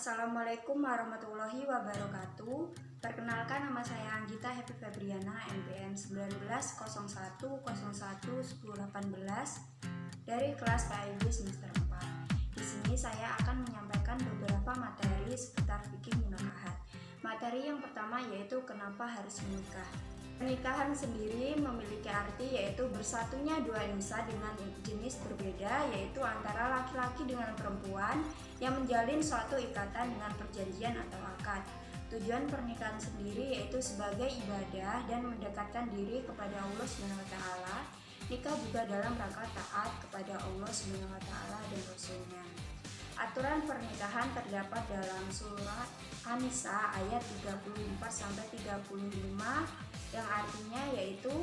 Assalamualaikum warahmatullahi wabarakatuh. Perkenalkan, nama saya Anggita Happy Febriana, NPM 1901011018 dari kelas PAIB semester 4. Di sini saya akan menyampaikan beberapa materi seputar fikih munakahat. Materi yang pertama yaitu kenapa harus menikah. Pernikahan sendiri memiliki arti yaitu bersatunya dua insan dengan jenis berbeda, yaitu antara laki-laki dengan perempuan yang menjalin suatu ikatan dengan perjanjian atau akad. Tujuan pernikahan sendiri yaitu sebagai ibadah dan mendekatkan diri kepada Allah SWT. Nikah juga dalam rangka taat kepada Allah SWT dan Rasulnya. Aturan pernikahan terdapat dalam surat An-Nisa ayat 34-35 yang artinya yaitu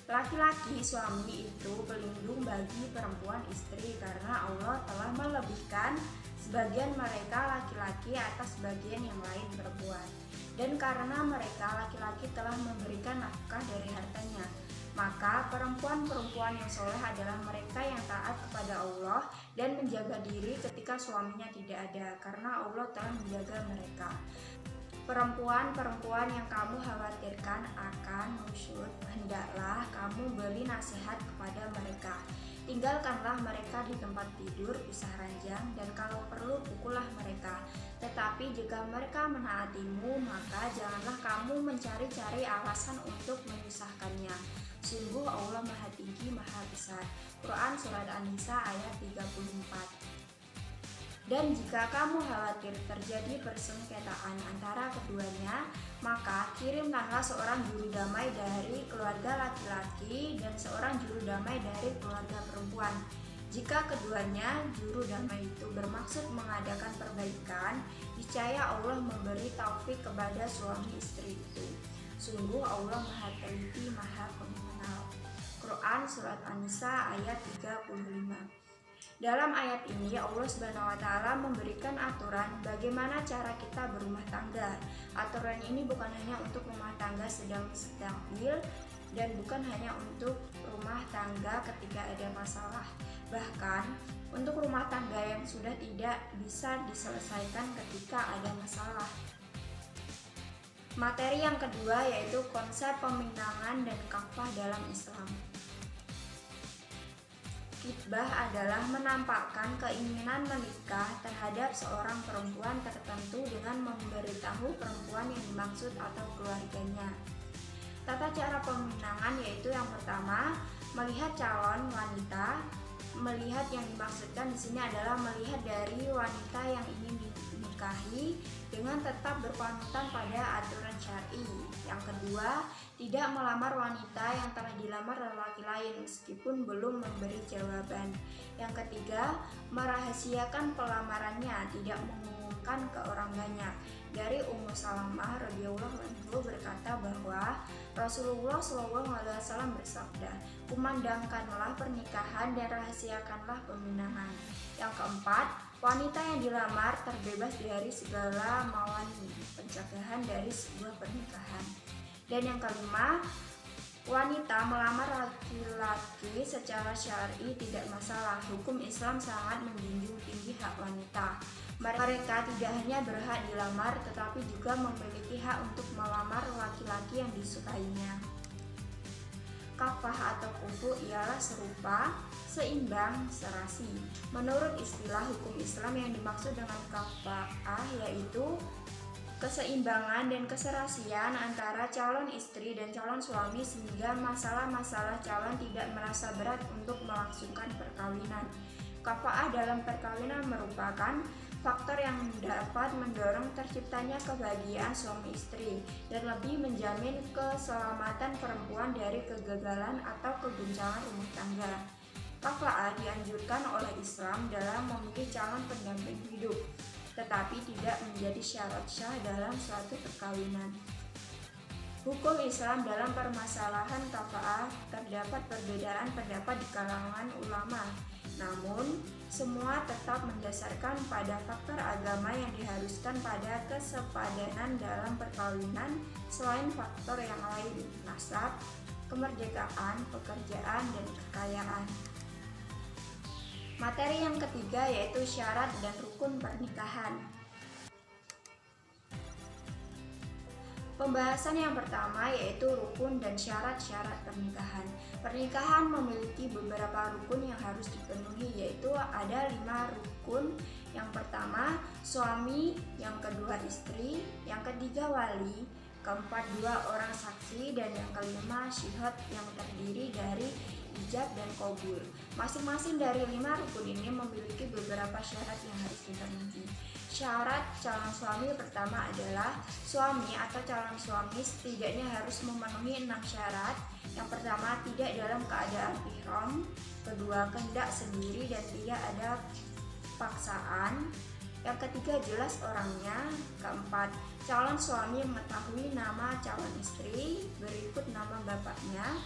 laki-laki suami itu pelindung bagi perempuan istri karena Allah telah melebihkan sebagian mereka laki-laki atas sebagian yang lain perempuan, dan karena mereka laki-laki telah memberikan nafkah dari hartanya, maka perempuan-perempuan yang soleh adalah mereka yang taat kepada Allah dan menjaga diri ketika suaminya tidak ada, karena Allah telah menjaga mereka. Perempuan-perempuan yang kamu khawatirkan akan nusyud, hendaklah kamu beri nasihat kepada mereka. Tinggalkanlah mereka di tempat tidur, pisah ranjang, dan kalau perlu pukullah mereka. Tetapi jika mereka menaatimu, maka janganlah kamu mencari-cari alasan untuk memisahkannya. Sungguh Allah Maha Tinggi, Maha Besar. Quran Surat An-Nisa ayat 34. Dan jika kamu khawatir terjadi persengketaan antara keduanya, maka kirimkanlah seorang juru damai dari keluarga laki-laki dan seorang juru damai dari keluarga perempuan. Jika keduanya juru damai itu bermaksud mengadakan perbaikan, niscaya Allah memberi taufik kepada suami istri itu. Sungguh Allah Maha Teliti, Maha Pengenal. Quran Surat An-Nisa ayat 35. Dalam ayat ini Allah SWT memberikan aturan bagaimana cara kita berumah tangga. Aturan ini bukan hanya untuk rumah tangga sedang stabil dan bukan hanya untuk rumah tangga ketika ada masalah. Bahkan untuk rumah tangga yang sudah tidak bisa diselesaikan ketika ada masalah. Materi yang kedua yaitu konsep peminangan dan kafah dalam Islam. Khitbah adalah menampakkan keinginan menikah terhadap seorang perempuan tertentu dengan memberitahu perempuan yang dimaksud atau keluarganya. Tata cara peminangan yaitu yang pertama, melihat calon wanita. Melihat yang dimaksudkan di sini adalah melihat dari wanita yang ingin dinikahi dengan tetap berpanutan pada aturan syar'i. Yang kedua, tidak melamar wanita yang telah dilamar lelaki lain meskipun belum memberi jawaban. Yang ketiga, merahasiakan pelamarannya, tidak mengumumkan ke orang banyak. Dari Ummu Salamah radhiyallahu anha berkata bahwa Rasulullah SAW bersabda, "Kumandangkanlah pernikahan dan rahasiakanlah peminangan." Yang keempat, wanita yang dilamar terbebas dari segala mawani, pencegahan dari sebuah pernikahan. Dan yang kelima, wanita melamar laki-laki secara syar'i tidak masalah. Hukum Islam sangat menjunjung tinggi hak wanita. Mereka tidak hanya berhak dilamar, tetapi juga memiliki hak untuk melamar laki-laki yang disukainya. Kafah atau kufu ialah serupa, seimbang, serasi. Menurut istilah hukum Islam yang dimaksud dengan kafah yaitu keseimbangan dan keserasian antara calon istri dan calon suami sehingga masalah-masalah calon tidak merasa berat untuk melangsungkan perkawinan. Kafa'ah dalam perkawinan merupakan faktor yang dapat mendorong terciptanya kebahagiaan suami istri dan lebih menjamin keselamatan perempuan dari kegagalan atau keguncangan rumah tangga. Kafa'ah dianjurkan oleh Islam dalam memilih calon pendamping hidup, tetapi tidak menjadi syarat syah dalam suatu perkawinan. Hukum Islam dalam permasalahan kafa'ah terdapat perbedaan pendapat di kalangan ulama. Namun, semua tetap mendasarkan pada faktor agama yang diharuskan pada kesepadanan dalam perkawinan selain faktor yang lain, nasab, kemerdekaan, pekerjaan, dan kekayaan. Materi yang ketiga yaitu syarat dan rukun pernikahan. Pembahasan yang pertama yaitu rukun dan syarat-syarat pernikahan. Pernikahan memiliki beberapa rukun yang harus dipenuhi, yaitu ada 5 rukun. Yang pertama suami, yang kedua istri, yang ketiga wali, keempat 2 orang saksi, dan yang kelima syihad yang terdiri dari ijab dan qabul. Masing-masing dari 5 rukun ini memiliki beberapa syarat yang harus dipenuhi. Syarat calon suami pertama adalah suami atau calon suami setidaknya harus memenuhi 6 syarat. Yang pertama, tidak dalam keadaan ihram. Kedua, kehendak sendiri dan tidak ada paksaan. Yang ketiga, jelas orangnya. Keempat, calon suami mengetahui nama calon istri berikut nama bapaknya.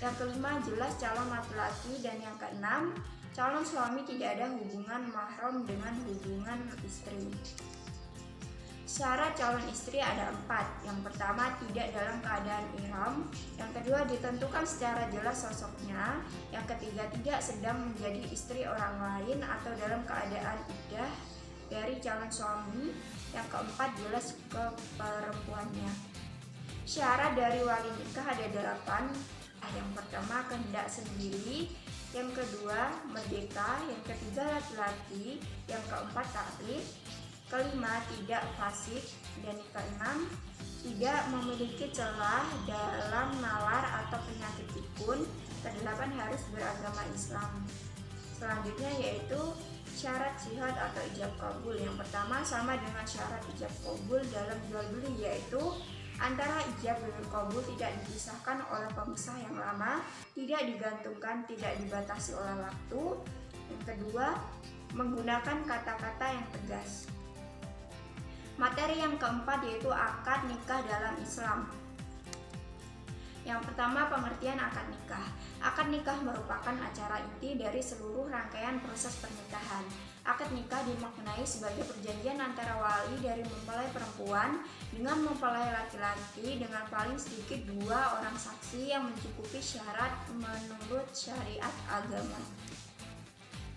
Yang kelima, jelas calon laki-laki. Dan yang keenam, calon suami tidak ada hubungan mahram dengan hubungan istri. Syarat calon istri ada 4. Yang pertama, tidak dalam keadaan ihram. Yang kedua, ditentukan secara jelas sosoknya. Yang ketiga, tidak sedang menjadi istri orang lain atau dalam keadaan iddah dari calon suami. Yang keempat, jelas keperempuannya. Syarat dari wali nikah ada 8. Yang pertama, kehendak sendiri. Yang kedua, merdeka. Yang ketiga, laki-laki. Yang keempat, taklif. Kelima, tidak fasik. Dan keenam, tidak memiliki celah dalam nalar atau penyakit pikun. Kedelapan, harus beragama Islam. Selanjutnya yaitu syarat syihad atau ijab qabul. Yang pertama sama dengan syarat ijab qabul dalam jual beli, yaitu antara ijab dan qabul tidak dipisahkan oleh pemisah yang lama, tidak digantungkan, tidak dibatasi oleh waktu. Yang kedua, menggunakan kata-kata yang tegas. Materi yang keempat yaitu akad nikah dalam Islam. Yang pertama, pengertian akad nikah. Akad nikah merupakan acara inti dari seluruh rangkaian proses pernikahan. Akad nikah dimaknai sebagai perjanjian antara wali dari mempelai perempuan dengan mempelai laki-laki dengan paling sedikit 2 orang saksi yang mencukupi syarat menurut syariat agama.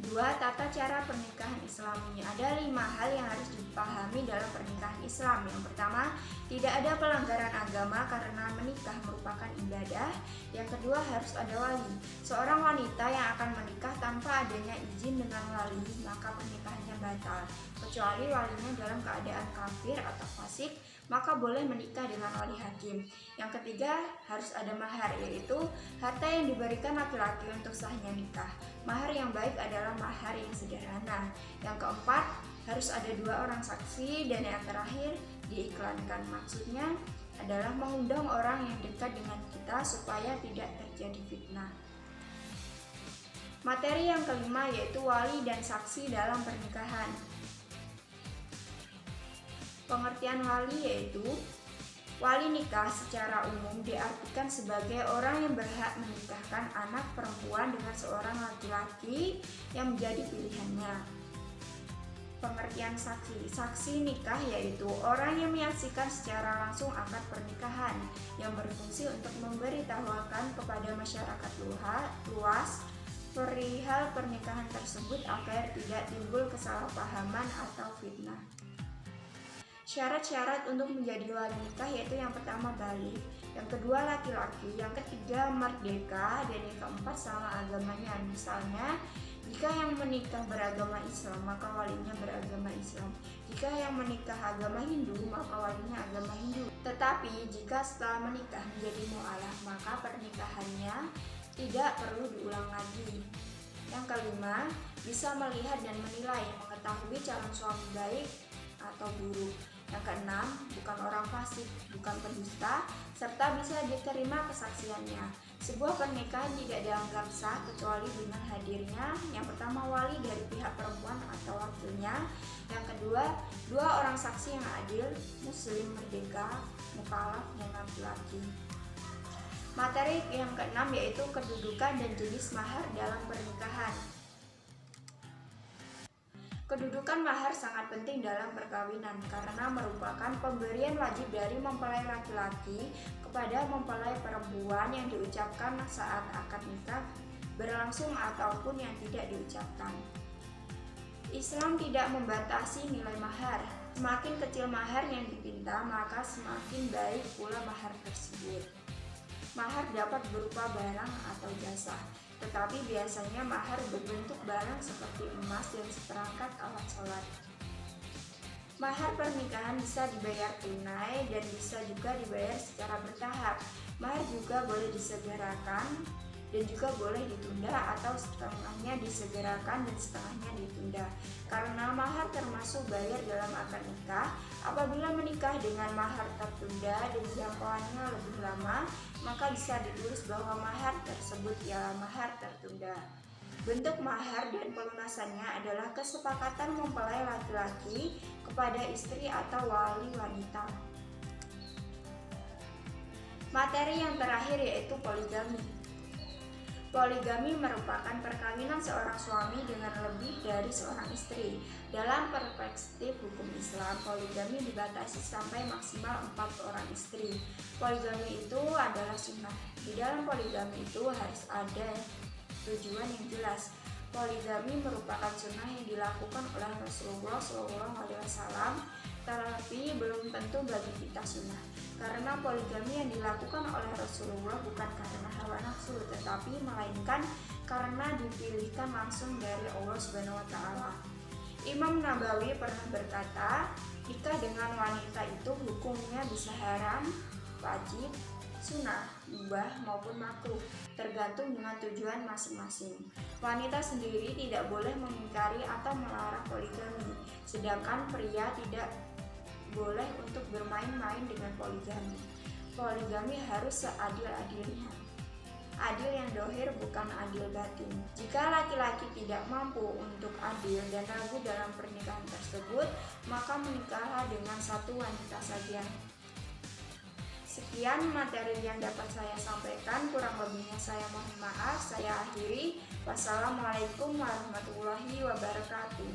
2. Tata cara pernikahan Islami. Ada 5 hal yang harus dipahami dalam pernikahan Islam. Yang pertama, tidak ada pelanggaran agama karena menikah merupakan ibadah. Yang kedua, harus ada wali. Seorang wanita yang akan menikah tanpa adanya izin dengan wali, maka pernikahannya batal. Kecuali walinya dalam keadaan kafir atau fasik, maka boleh menikah dengan wali hakim. Yang ketiga, harus ada mahar, yaitu harta yang diberikan laki-laki untuk sahnya nikah. Mahar yang baik adalah mahar yang sederhana. Yang keempat, harus ada 2 orang saksi. Dan yang terakhir, diiklankan. Maksudnya adalah mengundang orang yang dekat dengan kita supaya tidak terjadi fitnah. Materi yang kelima yaitu wali dan saksi dalam pernikahan. Pengertian wali yaitu wali nikah secara umum diartikan sebagai orang yang berhak menikahkan anak perempuan dengan seorang laki-laki yang menjadi pilihannya. Pengertian saksi. Saksi nikah yaitu orang yang menyaksikan secara langsung akad pernikahan yang berfungsi untuk memberitahukan kepada masyarakat luas perihal pernikahan tersebut agar tidak timbul kesalahpahaman atau fitnah. Syarat-syarat untuk menjadi wali nikah yaitu yang pertama balik, yang kedua laki-laki, yang ketiga merdeka, dan yang keempat sama agamanya. Misalnya, jika yang menikah beragama Islam, maka walinya beragama Islam. Jika yang menikah agama Hindu, maka walinya agama Hindu. Tetapi jika setelah menikah menjadi mu'alaf, maka pernikahannya tidak perlu diulang lagi. Yang kelima, bisa melihat dan menilai, mengetahui calon suami baik atau buruk. Yang keenam, bukan orang fasik, bukan pendusta, serta bisa diterima kesaksiannya. Sebuah pernikahan tidak dianggap sah kecuali dengan hadirnya yang pertama wali dari pihak perempuan atau wakilnya, yang kedua 2 orang saksi yang adil, muslim, merdeka, mukallaf, dan laki-laki. Materi yang keenam yaitu kedudukan dan jenis mahar dalam pernikahan. Kedudukan mahar sangat penting dalam perkawinan karena merupakan pemberian wajib dari mempelai laki-laki kepada mempelai perempuan yang diucapkan saat akad nikah berlangsung ataupun yang tidak diucapkan. Islam tidak membatasi nilai mahar. Semakin kecil mahar yang dipinta, maka semakin baik pula mahar tersebut. Mahar dapat berupa barang atau jasa, tetapi biasanya mahar berbentuk barang seperti emas dan seperangkat alat sholat. Mahar pernikahan bisa dibayar tunai dan bisa juga dibayar secara bertahap. Mahar juga boleh disegerakan dan juga boleh ditunda atau setengahnya disegerakan dan setengahnya ditunda. Karena mahar termasuk bayar dalam akad nikah, apabila menikah dengan mahar tertunda dan jangkauannya lebih lama, maka bisa ditulis bahwa mahar tersebut ialah mahar tertunda. Bentuk mahar dan pelunasannya adalah kesepakatan mempelai laki-laki kepada istri atau wali wanita. Materi yang terakhir yaitu poligami. Poligami merupakan perkawinan seorang suami dengan lebih dari seorang istri. Dalam perspektif hukum Islam, poligami dibatasi sampai maksimal 4 orang istri. Poligami itu adalah sunnah. Di dalam poligami itu harus ada tujuan yang jelas. Poligami merupakan sunnah yang dilakukan oleh Rasulullah SAW, tetapi belum tentu bagi kita sunnah. Karena poligami yang dilakukan oleh Rasulullah bukan karena hawa nafsu, tetapi melainkan karena dipilihkan langsung dari Allah SWT. Imam Nabawi pernah berkata, nikah dengan wanita itu hukumnya bisa haram, wajib, sunnah, mubah maupun makruh, tergantung dengan tujuan masing-masing. Wanita sendiri tidak boleh mengingkari atau melarang poligami, sedangkan pria tidak boleh untuk bermain-main dengan poligami. Poligami harus seadil-adilnya. Adil yang dohir bukan adil batin. Jika laki-laki tidak mampu untuk adil dan ragu dalam pernikahan tersebut, maka menikahlah dengan satu wanita saja. Sekian materi yang dapat saya sampaikan, kurang lebihnya saya mohon maaf. Saya akhiri. Wassalamualaikum warahmatullahi wabarakatuh.